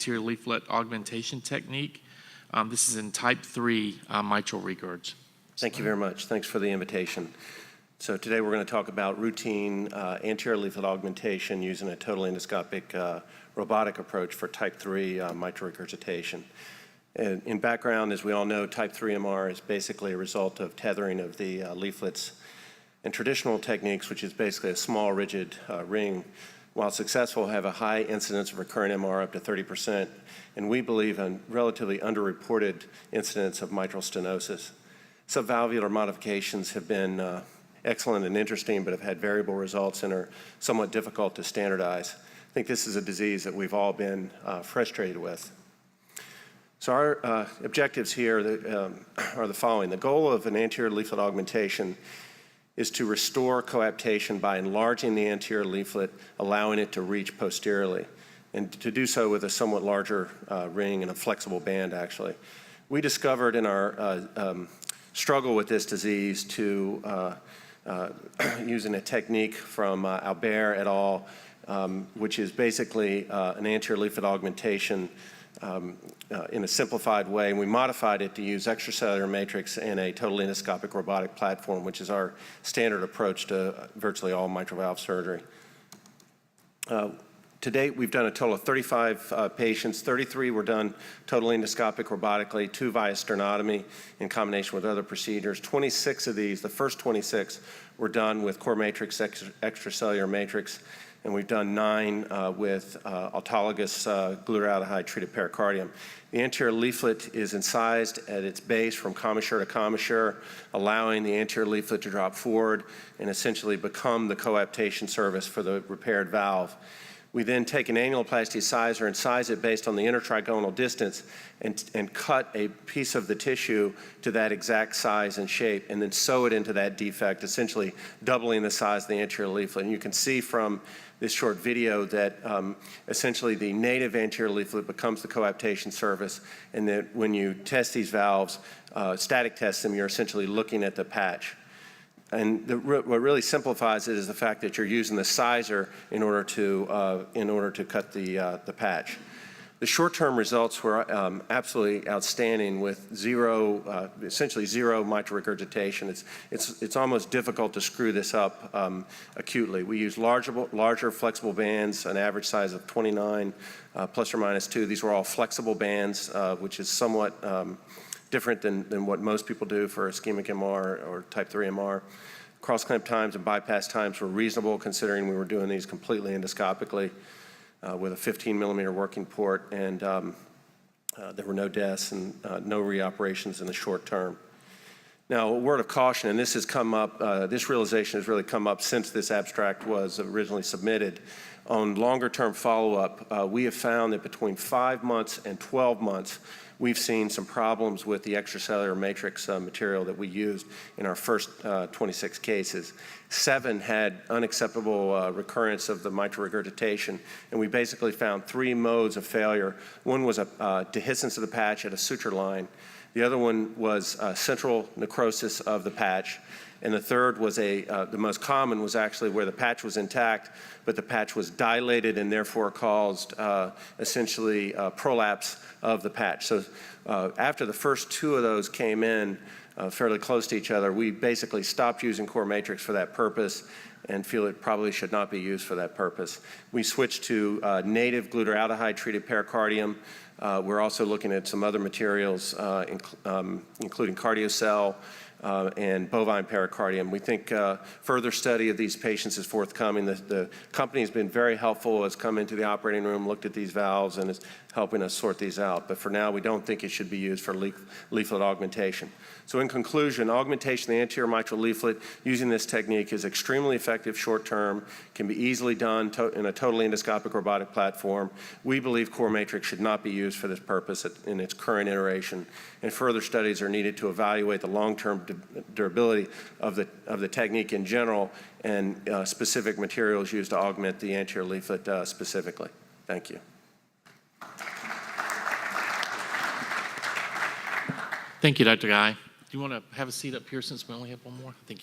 anterior leaflet augmentation technique. This is in type 3 mitral regurg. Thank you very much. Thanks for the invitation. So today we're going to talk about routine anterior leaflet augmentation using a total endoscopic robotic approach for type 3 mitral regurgitation. And in background, as we all know, type 3 MR is basically a result of tethering of the leaflets. And traditional techniques, which is basically a small rigid ring, while successful, have a high incidence of recurrent MR up to 30%, and we believe a relatively underreported incidence of mitral stenosis. Subvalvular modifications have been excellent and interesting, but have had variable results and are somewhat difficult to standardize. I think this is a disease that we've all been frustrated with. So our objectives here are the following. The goal of an anterior leaflet augmentation is to restore coaptation by enlarging the anterior leaflet, allowing it to reach posteriorly, and to do so with a somewhat larger ring and a flexible band, actually. We discovered in our struggle with this disease to using a technique from Albert et al., which is basically an anterior leaflet augmentation in a simplified way, and we modified it to use extracellular matrix and a total endoscopic robotic platform, which is our standard approach to virtually all mitral valve surgery. To date, we've done a total of 35 patients. 33 were done total endoscopic robotically, 2 via sternotomy in combination with other procedures. 26 of these, the first 26, were done with core matrix, extracellular matrix, and we've done 9 with autologous glutaraldehyde-treated pericardium. The anterior leaflet is incised at its base from commissure to commissure, allowing the anterior leaflet to drop forward and essentially become the coaptation surface for the repaired valve. We then take an annuloplasty sizer and size it based on the intertrigonal distance and cut a piece of the tissue to that exact size and shape, and then sew it into that defect, essentially doubling the size of the anterior leaflet. And you can see from this short video that essentially the native anterior leaflet becomes the coaptation surface, and that when you test these valves, static test them, you're essentially looking at the patch. And what really simplifies it is the fact that you're using the sizer in order to cut the patch. The short-term results were absolutely outstanding, with essentially zero mitral regurgitation. It's almost difficult to screw this up acutely. We use larger flexible bands, an average size of 29 plus or minus 2. These were all flexible bands, which is somewhat different than what most people do for ischemic MR or type 3 MR. Cross-clamp times and bypass times were reasonable, considering we were doing these completely endoscopically with a 15-millimeter working port, and there were no deaths and no reoperations in the short term. Now, a word of caution, and this has come up, this realization has really come up since this abstract was originally submitted. On longer-term follow-up, we have found that between 5 months and 12 months, we've seen some problems with the extracellular matrix material that we used in our first 26 cases. 7 had unacceptable recurrence of the mitral regurgitation, and we basically found 3 modes of failure. One was a dehiscence of the patch at a suture line. The other one was central necrosis of the patch. And the third was the most common was actually where the patch was intact, but the patch was dilated and therefore caused essentially prolapse of the patch. So after the first 2 of those came in fairly close to each other, we basically stopped using core matrix for that purpose and feel it probably should not be used for that purpose. We switched to native glutaraldehyde-treated pericardium. We're also looking at some other materials, including cardiocell, and bovine pericardium. We think further study of these patients is forthcoming. The company has been very helpful, has come into the operating room, looked at these valves, and is helping us sort these out. But for now, we don't think it should be used for leaflet augmentation. So in conclusion, augmentation of the anterior mitral leaflet using this technique is extremely effective short-term, can be easily done in a totally endoscopic robotic platform. We believe core matrix should not be used for this purpose in its current iteration, and further studies are needed to evaluate the long-term durability of the technique in general and specific materials used to augment the anterior leaflet specifically. Thank you. Thank you, Dr. Guy. Do you want to have a seat up here since we only have one more? Thank you.